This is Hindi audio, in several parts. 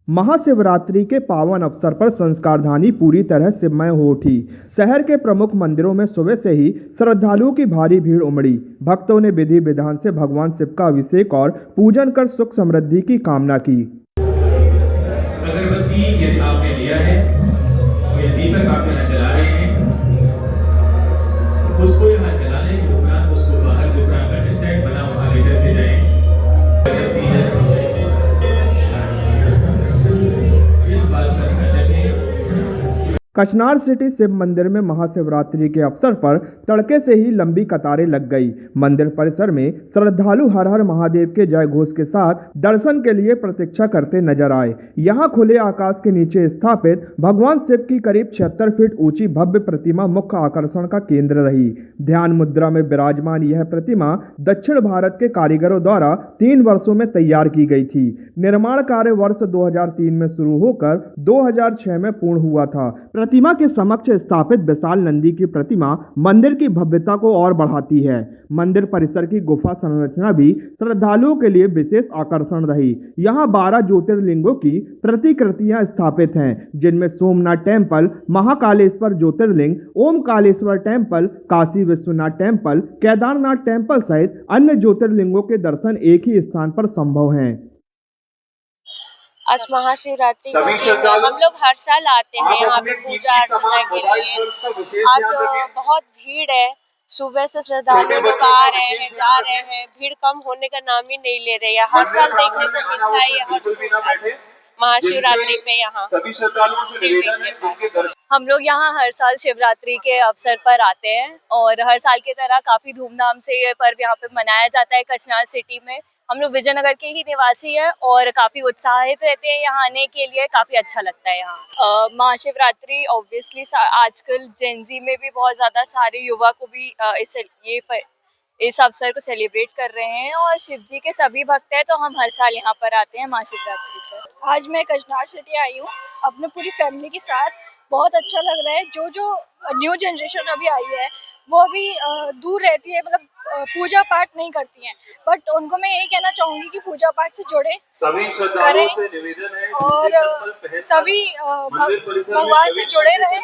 महाशिवरात्रि के पावन अवसर पर संस्कारधानी पूरी तरह शिवमय हो उठी। शहर के प्रमुख मंदिरों में सुबह से ही श्रद्धालुओं की भारी भीड़ उमड़ी। भक्तों ने विधि विधान से भगवान शिव का अभिषेक और पूजन कर सुख समृद्धि की कामना की। अगरबत्ती यदि आपने लिया है और यह दीपक आप यहाँ जला रहे हैं, उसको यहाँ जलाने के उपरांत उसको बाहर जो प्रांगण स्टैंड बना वहाँ लेकर के जाएं। शक्ति है इस बात का ध्यान रखें। कचनार सिटी शिव मंदिर में महाशिवरात्रि के अवसर पर तड़के से ही लंबी कतारें लग गई। मंदिर परिसर में श्रद्धालु हर हर महादेव के जय घोष के साथ दर्शन के लिए प्रतीक्षा करते नजर आए। यहां खुले आकाश के नीचे स्थापित भगवान शिव की करीब 76 फीट ऊंची भव्य प्रतिमा मुख्य आकर्षण का केंद्र रही। ध्यान मुद्रा में विराजमान यह प्रतिमा दक्षिण भारत के कारीगरों द्वारा 3 वर्षों में तैयार की गई थी। निर्माण कार्य वर्ष 2003 में शुरू होकर 2006 में पूर्ण हुआ था। प्रतिमा के समक्ष स्थापित विशाल नंदी की प्रतिमा मंदिर की भव्यता को और बढ़ाती है। मंदिर परिसर की गुफा संरचना भी श्रद्धालुओं के लिए विशेष आकर्षण रही। यहाँ 12 ज्योतिर्लिंगों की प्रतिकृतियां स्थापित हैं, जिनमें Somnath temple, Mahakaleshwar Jyotirlinga, Omkaleshwar temple, Kashi Vishwanath temple, Kedarnath temple सहित अन्य ज्योतिर्लिंगों के दर्शन एक ही स्थान पर संभव हैं। आज महाशिवरात्रि का दिन हम लोग हर साल आते हैं यहाँ पे पूजा अर्चना के लिए। आज बहुत भीड़ है, सुबह से श्रद्धालु लोग आ रहे हैं, जा रहे हैं, भीड़ कम होने का नाम ही नहीं ले रही है। हर साल देखने को मिलता है हर महाशिवरात्रि पे यहाँ हम लोग यहाँ हर साल शिवरात्रि के अवसर पर आते हैं और हर साल की तरह काफी धूमधाम से ये पर्व यहाँ पे मनाया जाता है। कचनार सिटी में हम लोग विजयनगर के ही निवासी हैं और काफी उत्साहित रहते हैं यहाँ आने के लिए। काफी अच्छा लगता है यहाँ। महाशिवरात्रि ऑब्वियसली आजकल जेनजी में भी बहुत ज्यादा सारे युवा को भी इस अवसर को सेलिब्रेट कर रहे हैं और शिव जी के सभी भक्त हैं, तो हम हर साल यहाँ पर आते हैं महाशिवरात्रि पर। आज मैं कचनार सिटी आई हूँ अपने पूरी फैमिली के साथ। बहुत अच्छा लग रहा है। जो न्यू जनरेशन अभी आई है वो अभी दूर रहती है, मतलब पूजा पाठ नहीं करती हैं, बट उनको मैं यही कहना चाहूंगी कि पूजा पाठ से जुड़े करें और सभी भगवान से जुड़े रहें।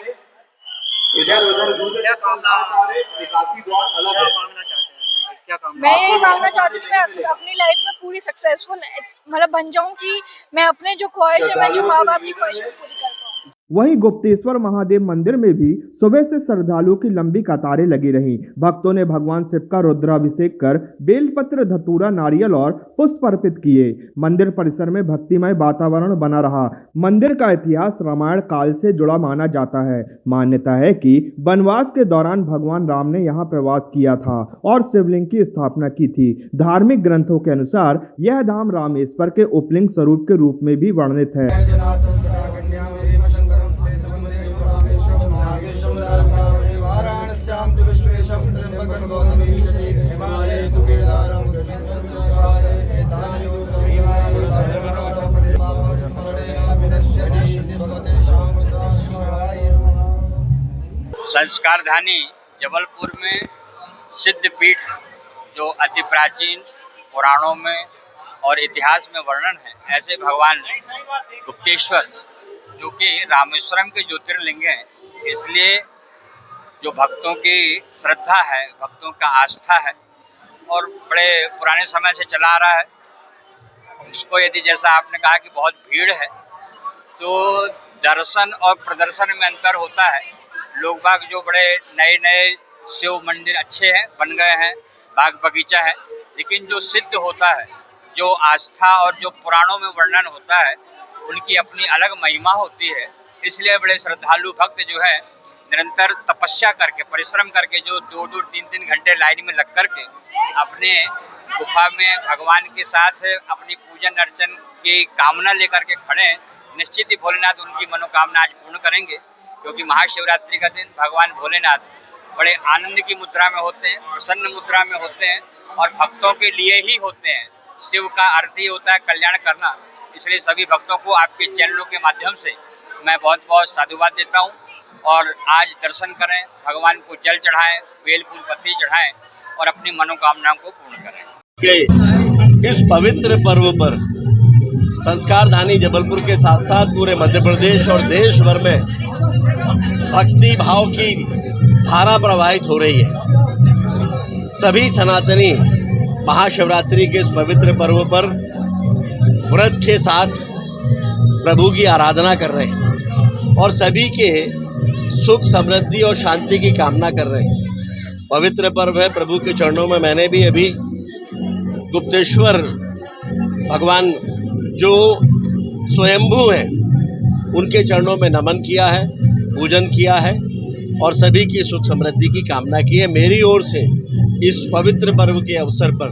मैं ये मांगना चाहती हूँ कि मैं अपनी लाइफ में पूरी सक्सेसफुल मतलब बन जाऊँ कि मैं अपने जो ख्वाहिश है, मैं जो माँ बाप की ख्वाहिश है पूरी कर पाऊँ। वहीं गुप्तेश्वर महादेव मंदिर में भी सुबह से श्रद्धालुओं की लंबी कतारें लगी रहीं। भक्तों ने भगवान शिव का रुद्राभिषेक कर बेलपत्र, धतूरा, नारियल और पुष्प अर्पित किए। मंदिर परिसर में भक्तिमय वातावरण बना रहा। मंदिर का इतिहास रामायण काल से जुड़ा माना जाता है। मान्यता है कि वनवास के दौरान भगवान राम ने यहाँ प्रवास किया था और शिवलिंग की स्थापना की थी। धार्मिक ग्रंथों के अनुसार यह धाम रामेश्वर के उपलिंग स्वरूप के रूप में भी वर्णित है। संस्कारधानी जबलपुर में सिद्धपीठ जो अति प्राचीन पुराणों में और इतिहास में वर्णन है, ऐसे भगवान गुप्तेश्वर जो कि रामेश्वरम के ज्योतिर्लिंग हैं, इसलिए जो भक्तों की श्रद्धा है, भक्तों का आस्था है और बड़े पुराने समय से चला आ रहा है। उसको यदि जैसा आपने कहा कि बहुत भीड़ है, तो दर्शन और प्रदर्शन में अंतर होता है। लोग बाग जो बड़े नए नए शिव मंदिर अच्छे हैं, बन गए हैं, बाग बगीचा है, लेकिन जो सिद्ध होता है, जो आस्था और जो पुराणों में वर्णन होता है, उनकी अपनी अलग महिमा होती है। इसलिए बड़े श्रद्धालु भक्त जो है निरंतर तपस्या करके, परिश्रम करके, जो 2-2, 3-3 घंटे लाइन में लग करके अपने गुफा में भगवान के साथ अपनी पूजन अर्चन की कामना लेकर के खड़े, निश्चित ही भोलेनाथ उनकी मनोकामना आज पूर्ण करेंगे। क्योंकि महाशिवरात्रि का दिन भगवान भोलेनाथ बड़े आनंद की मुद्रा में होते हैं, प्रसन्न मुद्रा में होते हैं और भक्तों के लिए ही होते हैं। शिव का अर्थ ही होता है कल्याण करना। इसलिए सभी भक्तों को आपके चैनलों के माध्यम से मैं बहुत बहुत साधुवाद देता हूँ और आज दर्शन करें, भगवान को जल चढ़ाएं, बेल फूल पत्ती चढ़ाएं और अपनी मनोकामनाओं को पूर्ण करें। इस पवित्र पर्व पर संस्कार धानी जबलपुर के साथ साथ पूरे मध्य प्रदेश और देश भर में भक्ति भाव की धारा प्रवाहित हो रही है। सभी सनातनी महाशिवरात्रि के इस पवित्र पर्व पर व्रत के साथ प्रभु की आराधना कर रहे हैं और सभी के सुख समृद्धि और शांति की कामना कर रहे हैं। पवित्र पर्व है, प्रभु के चरणों में मैंने भी अभी गुप्तेश्वर भगवान जो स्वयंभू हैं उनके चरणों में नमन किया है, पूजन किया है और सभी की सुख समृद्धि की कामना की है। मेरी ओर से इस पवित्र पर्व के अवसर पर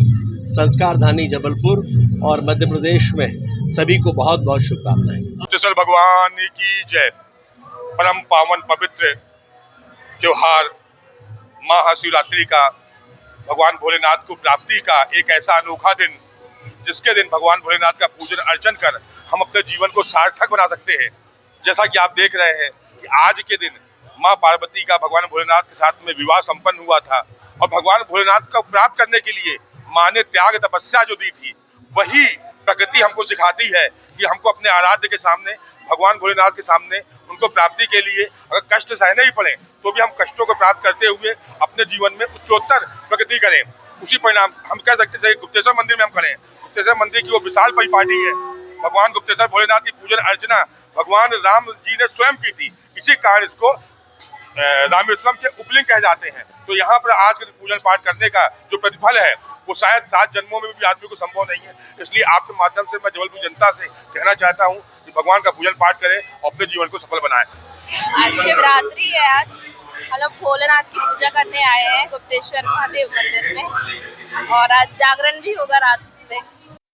संस्कार धानी जबलपुर और मध्य प्रदेश में सभी को बहुत बहुत शुभकामनाएं। गुप्तेश्वर भगवान की जय। परम पावन पवित्र त्योहार महाशिवरात्रि का भगवान भोलेनाथ को प्राप्ति का एक ऐसा अनोखा दिन, जिसके दिन भगवान भोलेनाथ का पूजन अर्चन कर हम अपने जीवन को सार्थक बना सकते हैं। जैसा कि आप देख रहे हैं कि आज के दिन माँ पार्वती का भगवान भोलेनाथ के साथ में विवाह संपन्न हुआ था और भगवान भोलेनाथ को प्राप्त करने के लिए माँ ने त्याग तपस्या जो दी थी, वही प्रकृति हमको सिखाती है कि हमको अपने आराध्य के सामने, भगवान भोलेनाथ के सामने उनको प्राप्ति के लिए अगर कष्ट सहने ही पड़े तो भी हम कष्टों को प्राप्त करते हुए अपने जीवन में उत्तरोत्तर प्रगति करें। उसी परिणाम हम कह सकते हैं गुप्तेश्वर मंदिर में हम करें। गुप्तेश्वर मंदिर की वो विशाल परिपाटी है। भगवान गुप्तेश्वर भोलेनाथ की पूजन अर्चना भगवान राम जी ने स्वयं की थी। इसी कारण इसको रामेश्वरम के उपलिंग कहे जाते हैं। तो यहाँ पर आज के पूजन पाठ करने का जो प्रतिफल है वो शायद 7 जन्मों में भी आदमी को संभव नहीं है। इसलिए आपके माध्यम से मैं जबलपुर जनता से कहना चाहता हूँ कि भगवान का पूजन पाठ करें और अपने जीवन को सफल बनाएं। आज शिवरात्रि है। आज हम लोग भोलेनाथ की पूजा करने आए हैं गुप्तेश्वर महादेव मंदिर में और आज जागरण भी होगा रात में।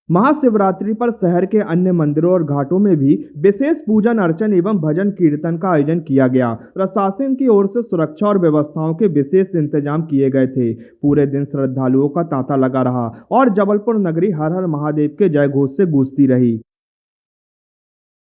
महाशिवरात्रि पर शहर के अन्य मंदिरों और घाटों में भी विशेष पूजन अर्चन एवं भजन कीर्तन का आयोजन किया गया। प्रशासन की ओर से सुरक्षा और व्यवस्थाओं के विशेष इंतजाम किए गए थे। पूरे दिन श्रद्धालुओं का तांता लगा रहा और जबलपुर नगरी हर हर महादेव के जय घोष से गूंजती रही।